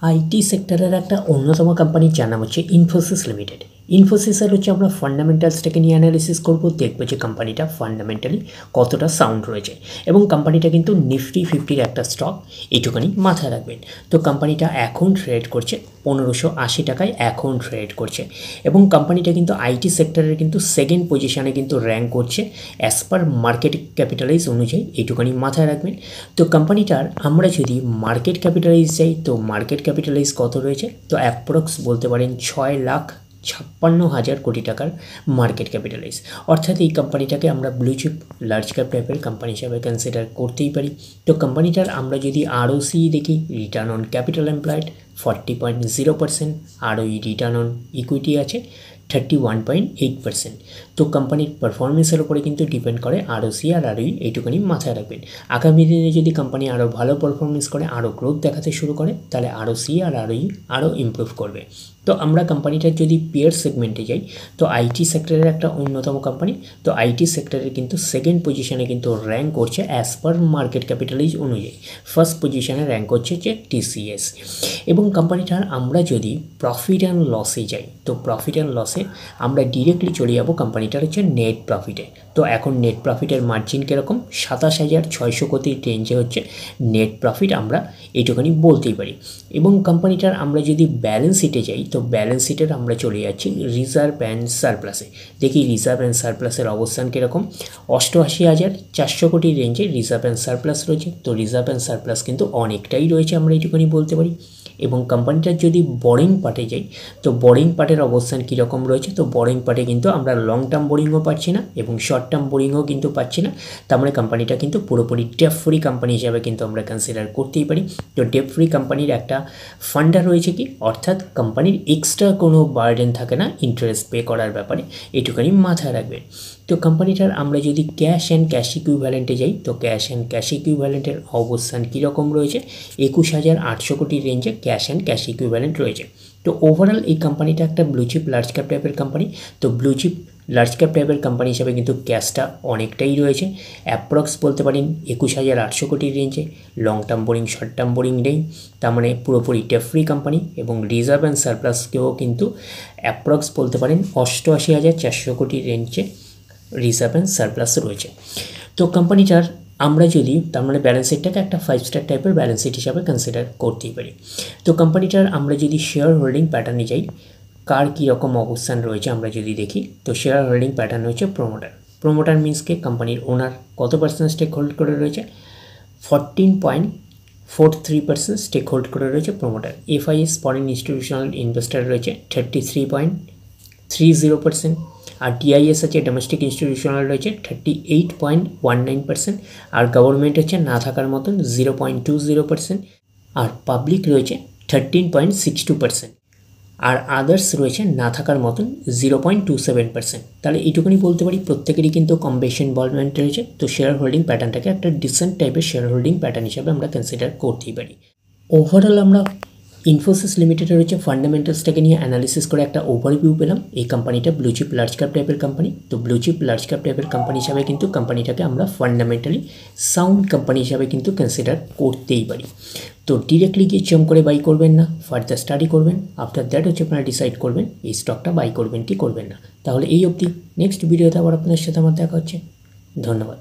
IT সেক্টরের একটা অন্যতম কোম্পানি যার নাম হচ্ছে ইনফোসিস লিমিটেড। ইনফোসিসের হচ্ছে আমরা ফান্ডামেন্টালসটাকে নিয়ে অ্যানালিসিস করব, দেখবো যে কোম্পানিটা ফান্ডামেন্টালি কতটা সাউন্ড রয়েছে এবং কোম্পানিটা কিন্তু নিফটি 50-র একটা স্টক, এইটুখানি মাথায় রাখবেন। তো কোম্পানিটা এখন ট্রেড করছে 1580 টাকায় এখন ট্রেড করছে এবং কোম্পানিটা কিন্তু আইটি সেক্টরের কিন্তু সেকেন্ড পজিশনে কিন্তু র্যাঙ্ক করছে অ্যাজ পার মার্কেট ক্যাপিটালাইজ অনুযায়ী, এইটুখানি মাথায় রাখবেন। তো কোম্পানিটার আমরা যদি মার্কেট ক্যাপিটালাইজ যাই তো মার্কেট ক্যাপিটালাইজ কত রয়েছে, তো অ্যাপ্রক্স বলতে পারেন 6,56,000 কোটি টাকার মার্কেট ক্যাপিটালাইজ। অর্থাৎ এই কোম্পানিটাকে আমরা ব্লু চিপ লার্জ ক্যাপ টাইপের কোম্পানি হিসাবে কনসিডার করতেই পারি। তো কোম্পানিটার আমরা যদি আরওসি দেখি, return on capital employed 40.0%, আরওই return on equity আছে 31.8%। তো কোম্পানির পারফরমেন্সের উপরে কিন্তু ডিপেন্ড করে আরওসি আর আরওই, এইটুকুনি মাথায় রাখবেন। আগামী দিনে যদি কোম্পানি আরও ভালো পারফরমেন্স করে, আরও গ্রোথ দেখাতে শুরু করে, তাহলে আরওসি আর আরওই আরও ইমপ্রুভ করবে। তো আমরা কোম্পানিটার যদি পিয়ার সেগমেন্টে যাই তো আইটি সেক্টরের একটা অন্যতম কোম্পানি, তো আইটি সেক্টরের কিন্তু সেকেন্ড পজিশনে কিন্তু র্যাঙ্ক করছে অ্যাজ পার মার্কেট ক্যাপিটালাইজ অনুযায়ী। ফার্স্ট পজিশনে র্যাঙ্ক করছে যে টিসিএস। এবং কোম্পানিটার আমরা যদি প্রফিট অ্যান্ড লসে যাই তো প্রফিট অ্যান্ড লসে আমরা ডিরেক্টলি চলে যাব কোম্পানিটার হচ্ছে নেট প্রফিটে। তো এখন নেট প্রফিটের মার্জিন কীরকম, 27,600 কোটির রেঞ্জে হচ্ছে নেট প্রফিট, আমরা এইটুখানি বলতেই পারি। এবং কোম্পানিটার আমরা যদি ব্যালেন্স শিটে যাই তো ব্যালেন্স শিটের আমরা চলে যাচ্ছি রিজার্ভ অ্যান্ড সারপ্লাসে। দেখি রিজার্ভ অ্যান্ড সারপ্লাসের অবস্থান কীরকম, 88,400 কোটির রেঞ্জে রিজার্ভ অ্যান্ড সারপ্লাস রয়েছে। তো রিজার্ভ অ্যান্ড সারপ্লাস কিন্তু অনেকটাই রয়েছে, আমরা এইটুখানি বলতে পারি। এবং কোম্পানিটার যদি বোরিং পার্টে যাই তো বোরিং পার্টের অবস্থান কীরকম রয়েছে, তো বোরিং পার্টে কিন্তু আমরা লং টার্ম বোরিংও পাচ্ছি না এবং শর্ট টার্ম বোরিংও কিন্তু পাচ্ছি না। তার মানে কোম্পানিটা কিন্তু পুরোপুরি ডেপ ফ্রি কোম্পানি হিসাবে কিন্তু আমরা কনসিডার করতেই পারি। তো ডেপ ফ্রি কোম্পানির একটা ফান্ডা রয়েছে কি, অর্থাৎ কোম্পানির এক্সট্রা কোনো বার্ডেন থাকে না ইন্টারেস্ট পে করার ব্যাপারে, এইটুখানি মাথায় রাখবেন। তো কোম্পানিটার আমরা যদি ক্যাশ অ্যান্ড ক্যাশ ইকুইভ্যালেন্টে যাই তো ক্যাশ অ্যান্ড ক্যাশ ইকুইভ্যালেন্টের অবস্থান কীরকম রয়েছে, 21,800 কোটির রেঞ্জে ক্যাশ অ্যান্ড ক্যাশ ইকুইভ্যালেন্ট রয়েছে। তো ওভারঅল এই কোম্পানিটা একটা ব্লু চিপ লার্জ ক্যাপ টাইপের কোম্পানি। তো ব্লু চিপ লার্জ ক্যাপ টাইপের কোম্পানি হিসাবে কিন্তু ক্যাশটা অনেকটাই রয়েছে, অ্যাপ্রক্স বলতে পারেন 21,800 কোটির রেঞ্জে। Long term boring short term boring নেই, তার মানে পুরোপুরি ডেপ ফ্রি কোম্পানি। এবং রিজার্ভ অ্যান্ড সারপ্লাসকেও কিন্তু অ্যাপ্রক্স বলতে পারেন 88,400 কোটির রেঞ্জে রিজার্ভ অ্যান্ড সারপ্লাস রয়েছে। তো কোম্পানিটার আমরা যদি তার মানে ব্যালেন্স শিটটাকে একটা 5 স্টার টাইপের ব্যালেন্স শিট হিসাবে কনসিডার করতেই পারি। তো কোম্পানিটার আমরা যদি শেয়ার হোল্ডিং প্যাটার্নে যাই, কার কীরকম অবস্থান রয়েছে আমরা যদি দেখি তো শেয়ার হোল্ডিং প্যাটার্ন হচ্ছে প্রোমোটার মিনসকে কোম্পানির ওনার কত পার্সেন্ট স্টেক হোল্ড করে রয়েছে, 14.43% স্টেক হোল্ড করে রয়েছে promoter. FIS foreign institutional investor রয়েছে 33.30%, আর ডিআইএস আছে ডোমেস্টিক ইনস্টিটিউশনাল রয়েছে 38.19%, আর গভর্নমেন্ট হচ্ছে না থাকার মতন 0.20%, আর পাবলিক রয়েছে 13.62%, আর আদার্স রয়েছে না থাকার মতন 0.27%। তাহলে এইটুকুনি বলতে পারি প্রত্যেকেরই কিন্তু কম বেশি ইনভলভমেন্ট রয়েছে। তো শেয়ার হোল্ডিং প্যাটার্নটাকে একটা ডিসেন্ট টাইপের শেয়ার হোল্ডিং প্যাটার্ন হিসাবে আমরা কনসিডার করতেই পারি। ওভারঅল আমরা ইনফোসিস লিমিটেডের হচ্ছে ফান্ডামেন্টালসটাকে নিয়ে অ্যানালিসিস করে একটা ওভারভিউ পেলাম। এই কোম্পানিটা ব্লু চিপ লার্জ ক্যাপ টাইপের কোম্পানি। তো ব্লু চিপ লার্জ ক্যাপ টাইপের কোম্পানি হিসাবে কিন্তু কোম্পানিটাকে আমরা ফান্ডামেন্টালি সাউন্ড কোম্পানি হিসাবে কিন্তু কনসিডার করতেই পারি। তো ডিরেক্টলি গিয়ে জম্প করে বাই করবেন না, ফার্দার স্টাডি করবেন, আফটার দ্যাট হচ্ছে আপনারা ডিসাইড করবেন এই স্টকটা বাই করবেন কি করবেন না। তাহলে এই অবধি, নেক্সট ভিডিওতে আবার আপনাদের সাথে আমার দেখা হচ্ছে। ধন্যবাদ।